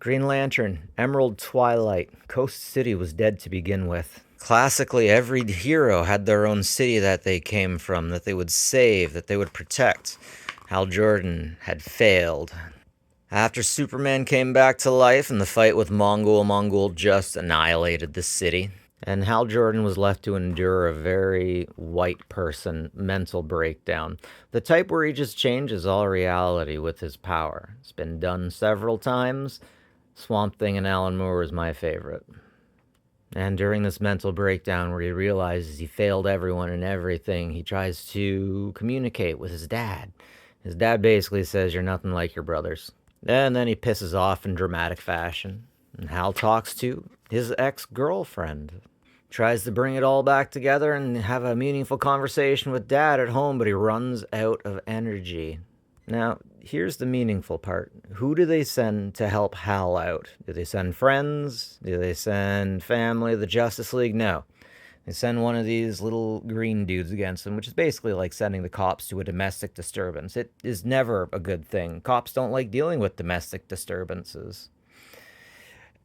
Green Lantern, Emerald Twilight. Coast City was dead to begin with. Classically, every hero had their own city that they came from, that they would save, that they would protect. Hal Jordan had failed. After Superman came back to life in the fight with Mongul, Mongul just annihilated the city. And Hal Jordan was left to endure a very white person mental breakdown. The type where he just changes all reality with his power. It's been done several times. Swamp Thing and Alan Moore is my favorite. And during this mental breakdown where he realizes he failed everyone and everything, he tries to communicate with his dad. His dad basically says, "You're nothing like your brothers." And then he pisses off in dramatic fashion. And Hal talks to his ex-girlfriend. Tries to bring it all back together and have a meaningful conversation with Dad at home, but he runs out of energy. Now, here's the meaningful part. Who do they send to help Hal out? Do they send friends? Do they send family, the Justice League? No. They send one of these little green dudes against him, which is basically like sending the cops to a domestic disturbance. It is never a good thing. Cops don't like dealing with domestic disturbances.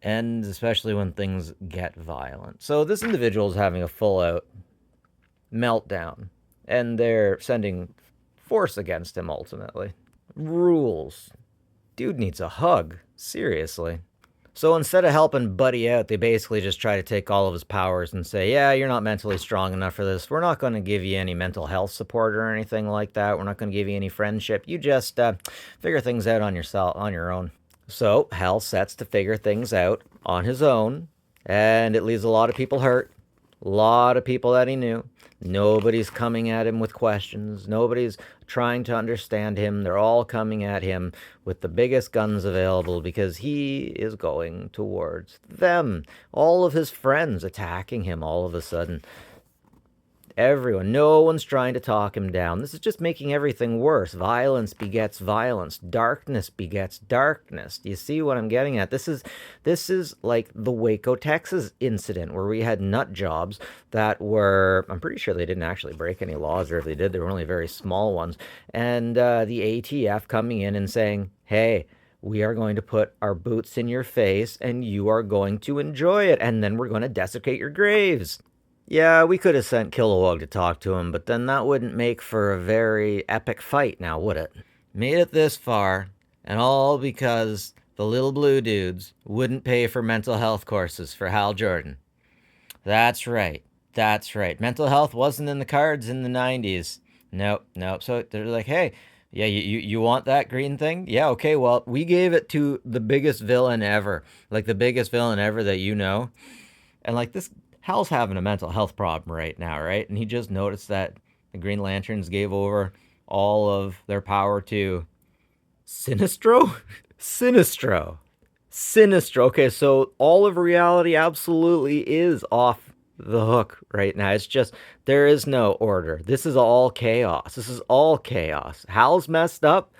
And especially when things get violent. So this individual is having a full-out meltdown. And they're sending force against him, ultimately. Rules. Dude needs a hug. Seriously. So instead of helping Buddy out, they basically just try to take all of his powers and say, yeah, you're not mentally strong enough for this. We're not going to give you any mental health support or anything like that. We're not going to give you any friendship. You just figure things out on your own. So Hal sets to figure things out on his own, and it leaves a lot of people hurt. A lot of people that he knew. Nobody's coming at him with questions. Nobody's trying to understand him. They're all coming at him with the biggest guns available because he is going towards them. All of his friends attacking him all of a sudden. Everyone. No one's trying to talk him down. This is just making everything worse. Violence begets violence. Darkness begets darkness. Do you see what I'm getting at? This is like the Waco, Texas incident where we had nut jobs that were, I'm pretty sure they didn't actually break any laws, or if they did, they were only very small ones. And the ATF coming in and saying, hey, we are going to put our boots in your face and you are going to enjoy it. And then we're going to desecrate your graves. Yeah, we could have sent Kilowog to talk to him, but then that wouldn't make for a very epic fight now, would it? Made it this far, and all because the little blue dudes wouldn't pay for mental health courses for Hal Jordan. That's right. That's right. Mental health wasn't in the cards in the 90s. Nope. So they're like, hey, yeah, you want that green thing? Yeah, okay, well, we gave it to the biggest villain ever. Like the biggest villain ever that you know. And like this... Hal's having a mental health problem right now, right? And he just noticed that the Green Lanterns gave over all of their power to Sinestro? Sinestro. Okay, so all of reality absolutely is off the hook right now. It's just, there is no order. This is all chaos. Hal's messed up.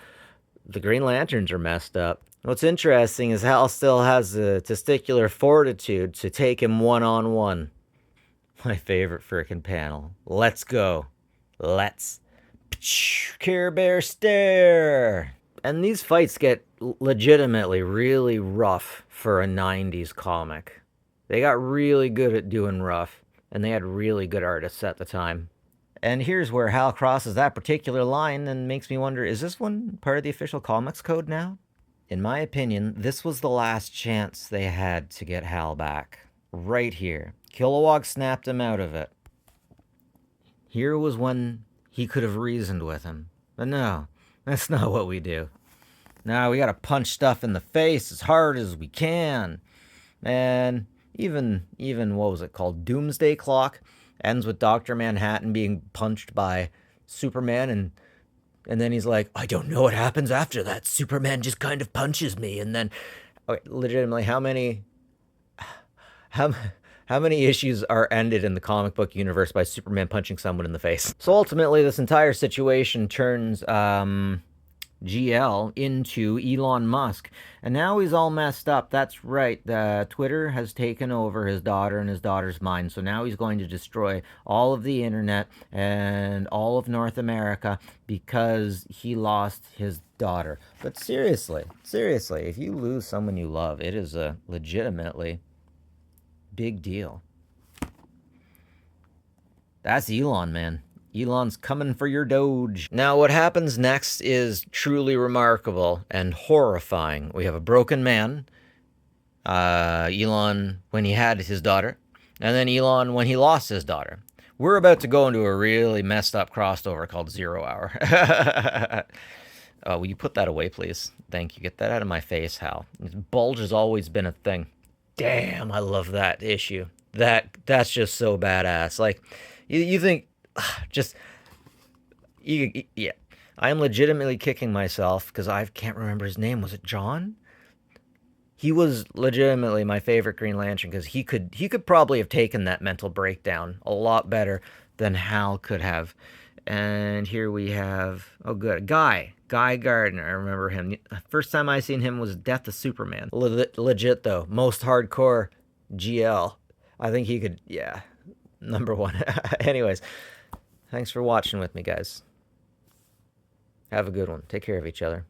The Green Lanterns are messed up. What's interesting is Hal still has the testicular fortitude to take him one-on-one. My favorite frickin' panel. Let's go. Let's. Care Bear stare. And these fights get legitimately really rough for a 90s comic. They got really good at doing rough, and they had really good artists at the time. And here's where Hal crosses that particular line and makes me wonder, is this one part of the official comics code now? In my opinion, this was the last chance they had to get Hal back. Right here. Kilowog snapped him out of it. Here was when he could have reasoned with him. But no, that's not what we do. No, we gotta punch stuff in the face as hard as we can. And even what was it called? Doomsday Clock ends with Dr. Manhattan being punched by Superman, and then he's like, I don't know what happens after that. Superman just kind of punches me, and then, okay, legitimately, how many issues are ended in the comic book universe by Superman punching someone in the face? So ultimately, this entire situation turns GL into Elon Musk. And now he's all messed up. That's right. Twitter has taken over his daughter and his daughter's mind. So now he's going to destroy all of the internet and all of North America because he lost his daughter. But seriously, if you lose someone you love, it is a legitimately big deal. That's Elon, man. Elon's coming for your Doge. Now, what happens next is truly remarkable and horrifying. We have a broken man, Elon when he had his daughter, and then Elon when he lost his daughter. We're about to go into a really messed up crossover called 0 Hour. Will you put that away, please? Thank you. Get that out of my face, Hal. Bulge has always been a thing. Damn, I love that issue. That's just so badass. Like, you think, just, yeah. I am legitimately kicking myself because I can't remember his name. Was it John? He was legitimately my favorite Green Lantern because he could probably have taken that mental breakdown a lot better than Hal could have. And here we have, oh good, Guy Gardner. I remember him. First time I seen him was Death of Superman. Legit though, most hardcore GL. I think he could, yeah, #1. Anyways, thanks for watching with me, guys. Have a good one. Take care of each other.